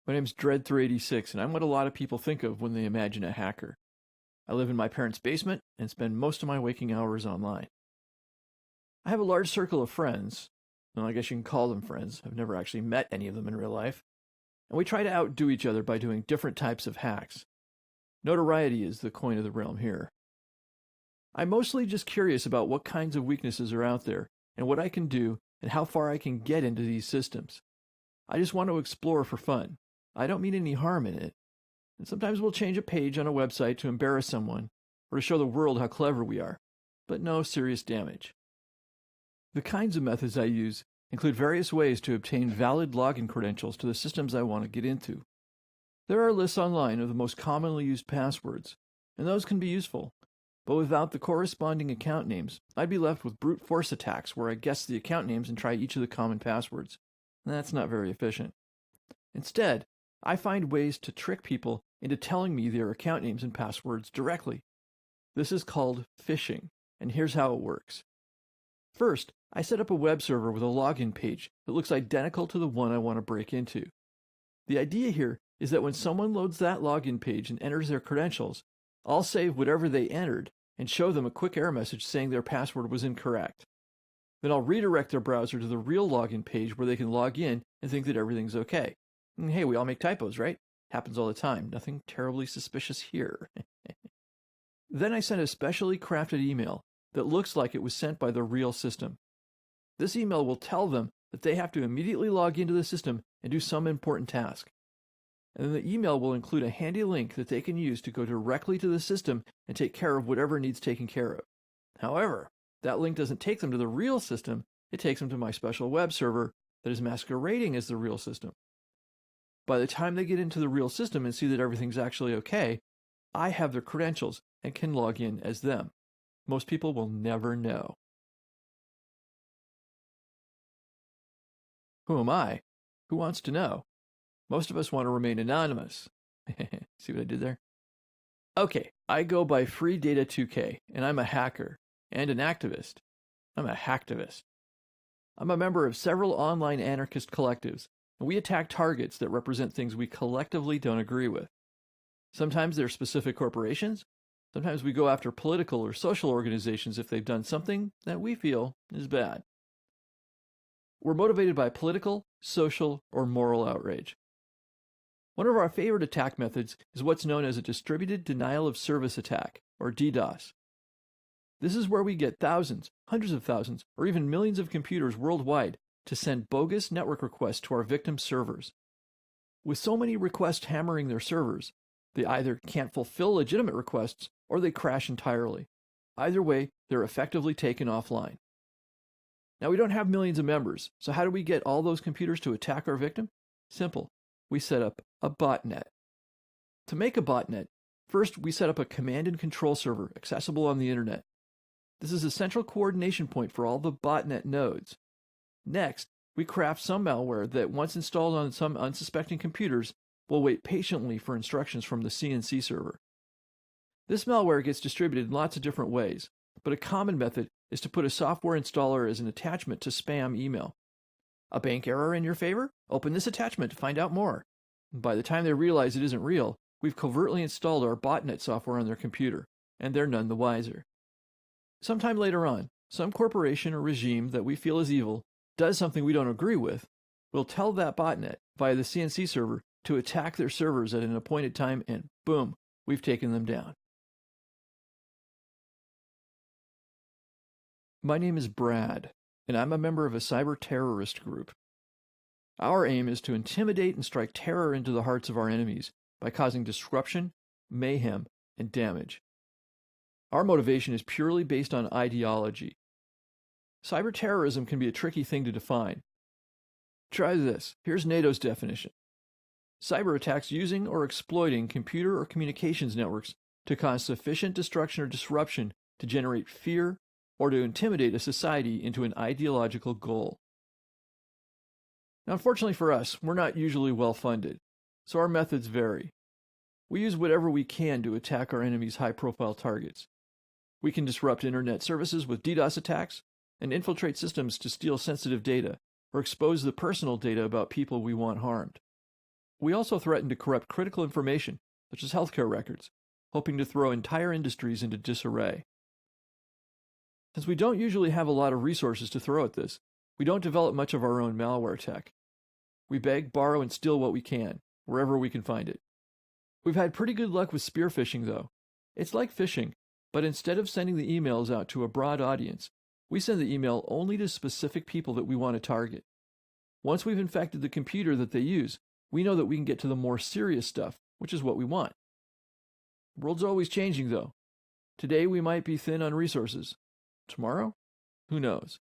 My name's Dread386, and I'm what a lot of people think of when they imagine a hacker. I live in my parents' basement and spend most of my waking hours online. I have a large circle of friends. Well, I guess you can call them friends. I've never actually met any of them in real life. And we try to outdo each other by doing different types of hacks. Notoriety is the coin of the realm here. I'm mostly just curious about what kinds of weaknesses are out there and what I can do and how far I can get into these systems. I just want to explore for fun. I don't mean any harm in it. And sometimes we'll change a page on a website to embarrass someone or to show the world how clever we are, but no serious damage. The kinds of methods I use include various ways to obtain valid login credentials to the systems I want to get into. There are lists online of the most commonly used passwords, and those can be useful, but without the corresponding account names, I'd be left with brute force attacks where I guess the account names and try each of the common passwords. That's not very efficient. Instead, I find ways to trick people into telling me their account names and passwords directly. This is called phishing, and here's how it works. First, I set up a web server with a login page that looks identical to the one I want to break into. The idea here is that when someone loads that login page and enters their credentials, I'll save whatever they entered and show them a quick error message saying their password was incorrect. Then I'll redirect their browser to the real login page where they can log in and think that everything's okay. And hey, we all make typos, right? Happens all the time. Nothing terribly suspicious here. Then I send a specially crafted email that looks like it was sent by the real system. This email will tell them that they have to immediately log into the system and do some important task. And then the email will include a handy link that they can use to go directly to the system and take care of whatever needs taken care of. However, that link doesn't take them to the real system, it takes them to my special web server that is masquerading as the real system. By the time they get into the real system and see that everything's actually okay, I have their credentials and can log in as them. Most people will never know. Who am I? Who wants to know? Most of us want to remain anonymous. See what I did there? Okay, I go by FreeData2K, and I'm a hacker and an activist. I'm a hacktivist. I'm a member of several online anarchist collectives, and we attack targets that represent things we collectively don't agree with. Sometimes they're specific corporations. Sometimes we go after political or social organizations if they've done something that we feel is bad. We're motivated by political, social, or moral outrage. One of our favorite attack methods is what's known as a distributed denial of service attack, or DDoS. This is where we get thousands, hundreds of thousands, or even millions of computers worldwide to send bogus network requests to our victims' servers. With so many requests hammering their servers, they either can't fulfill legitimate requests or they crash entirely. Either way, they're effectively taken offline. Now, we don't have millions of members, so how do we get all those computers to attack our victim? Simple. We set up a botnet. To make a botnet, first we set up a command and control server accessible on the internet. This is a central coordination point for all the botnet nodes. Next, we craft some malware that, once installed on some unsuspecting computers, will wait patiently for instructions from the CNC server. This malware gets distributed in lots of different ways, but a common method is to put a software installer as an attachment to spam email. A bank error in your favor? Open this attachment to find out more. By the time they realize it isn't real, we've covertly installed our botnet software on their computer, and they're none the wiser. Sometime later on, some corporation or regime that we feel is evil does something we don't agree with. We'll tell that botnet via the CNC server to attack their servers at an appointed time, and boom, we've taken them down. My name is Brad, and I'm a member of a cyber terrorist group. Our aim is to intimidate and strike terror into the hearts of our enemies by causing disruption, mayhem, and damage. Our motivation is purely based on ideology. Cyber terrorism can be a tricky thing to define. Try this. Here's NATO's definition. Cyber attacks using or exploiting computer or communications networks to cause sufficient destruction or disruption to generate fear or to intimidate a society into an ideological goal. Now, unfortunately for us, we're not usually well funded, so our methods vary. We use whatever we can to attack our enemies' high-profile targets. We can disrupt internet services with DDoS attacks and infiltrate systems to steal sensitive data or expose the personal data about people we want harmed. We also threaten to corrupt critical information, such as healthcare records, hoping to throw entire industries into disarray. Since we don't usually have a lot of resources to throw at this, we don't develop much of our own malware tech. We beg, borrow, and steal what we can, wherever we can find it. We've had pretty good luck with spear phishing, though. It's like phishing, but instead of sending the emails out to a broad audience, we send the email only to specific people that we want to target. Once we've infected the computer that they use, we know that we can get to the more serious stuff, which is what we want. The world's always changing, though. Today we might be thin on resources. Tomorrow? Who knows?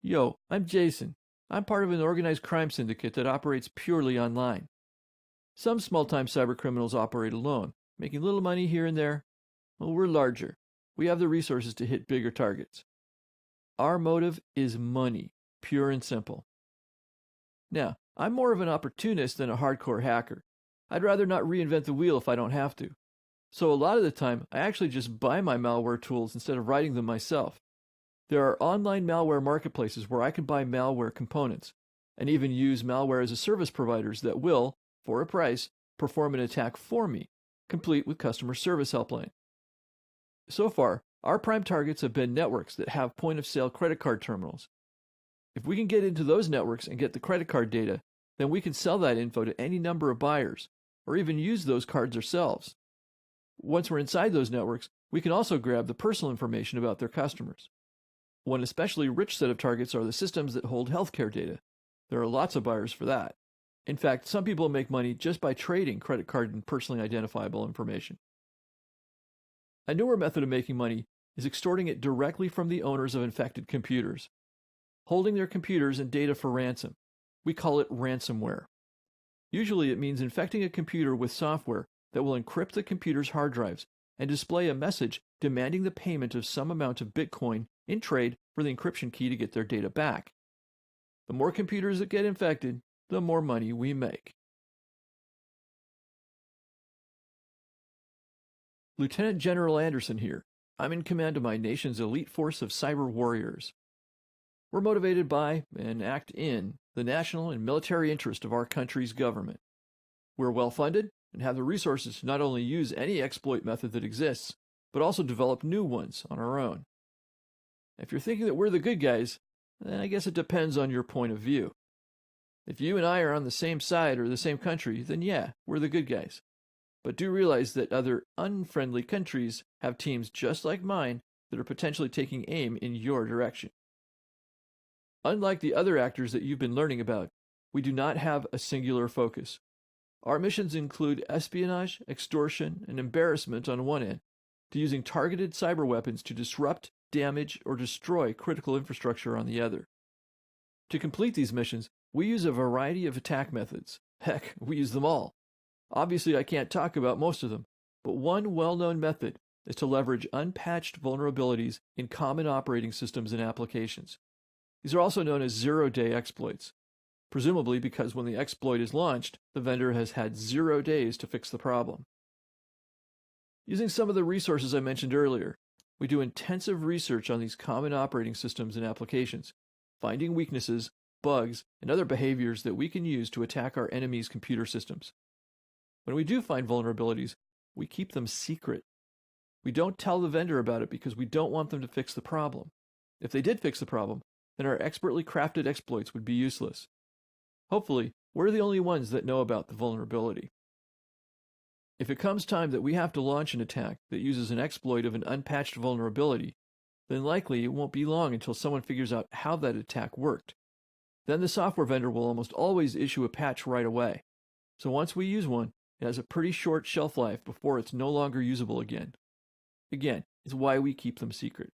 Yo, I'm Jason. I'm part of an organized crime syndicate that operates purely online. Some small-time cybercriminals operate alone, making little money here and there. Well, we're larger. We have the resources to hit bigger targets. Our motive is money, pure and simple. Now, I'm more of an opportunist than a hardcore hacker. I'd rather not reinvent the wheel if I don't have to. So a lot of the time, I actually just buy my malware tools instead of writing them myself. There are online malware marketplaces where I can buy malware components, and even use malware as a service providers that will, for a price, perform an attack for me, complete with customer service helpline. So far, our prime targets have been networks that have point-of-sale credit card terminals. If we can get into those networks and get the credit card data, then we can sell that info to any number of buyers, or even use those cards ourselves. Once we're inside those networks, we can also grab the personal information about their customers. One especially rich set of targets are the systems that hold healthcare data. There are lots of buyers for that. In fact, some people make money just by trading credit card and personally identifiable information. A newer method of making money is extorting it directly from the owners of infected computers, holding their computers and data for ransom. We call it ransomware. Usually it means infecting a computer with software that will encrypt the computer's hard drives and display a message demanding the payment of some amount of Bitcoin in trade for the encryption key to get their data back. The more computers that get infected, the more money we make. Lieutenant General Anderson here. I'm in command of my nation's elite force of cyber warriors. We're motivated by and act in the national and military interest of our country's government. We're well-funded and have the resources to not only use any exploit method that exists, but also develop new ones on our own. If you're thinking that we're the good guys, then I guess it depends on your point of view. If you and I are on the same side or the same country, then yeah, we're the good guys. But do realize that other unfriendly countries have teams just like mine that are potentially taking aim in your direction. Unlike the other actors that you've been learning about, we do not have a singular focus. Our missions include espionage, extortion, and embarrassment on one end, to using targeted cyber weapons to disrupt, damage, or destroy critical infrastructure on the other. To complete these missions, we use a variety of attack methods. Heck, we use them all. Obviously, I can't talk about most of them, but one well-known method is to leverage unpatched vulnerabilities in common operating systems and applications. These are also known as zero-day exploits, presumably because when the exploit is launched, the vendor has had 0 days to fix the problem. Using some of the resources I mentioned earlier, we do intensive research on these common operating systems and applications, finding weaknesses, bugs, and other behaviors that we can use to attack our enemies' computer systems. When we do find vulnerabilities, we keep them secret. We don't tell the vendor about it because we don't want them to fix the problem. If they did fix the problem, then our expertly crafted exploits would be useless. Hopefully, we're the only ones that know about the vulnerability. If it comes time that we have to launch an attack that uses an exploit of an unpatched vulnerability, then likely it won't be long until someone figures out how that attack worked. Then the software vendor will almost always issue a patch right away. So once we use one, it has a pretty short shelf life before it's no longer usable again. Again, it's why we keep them secret.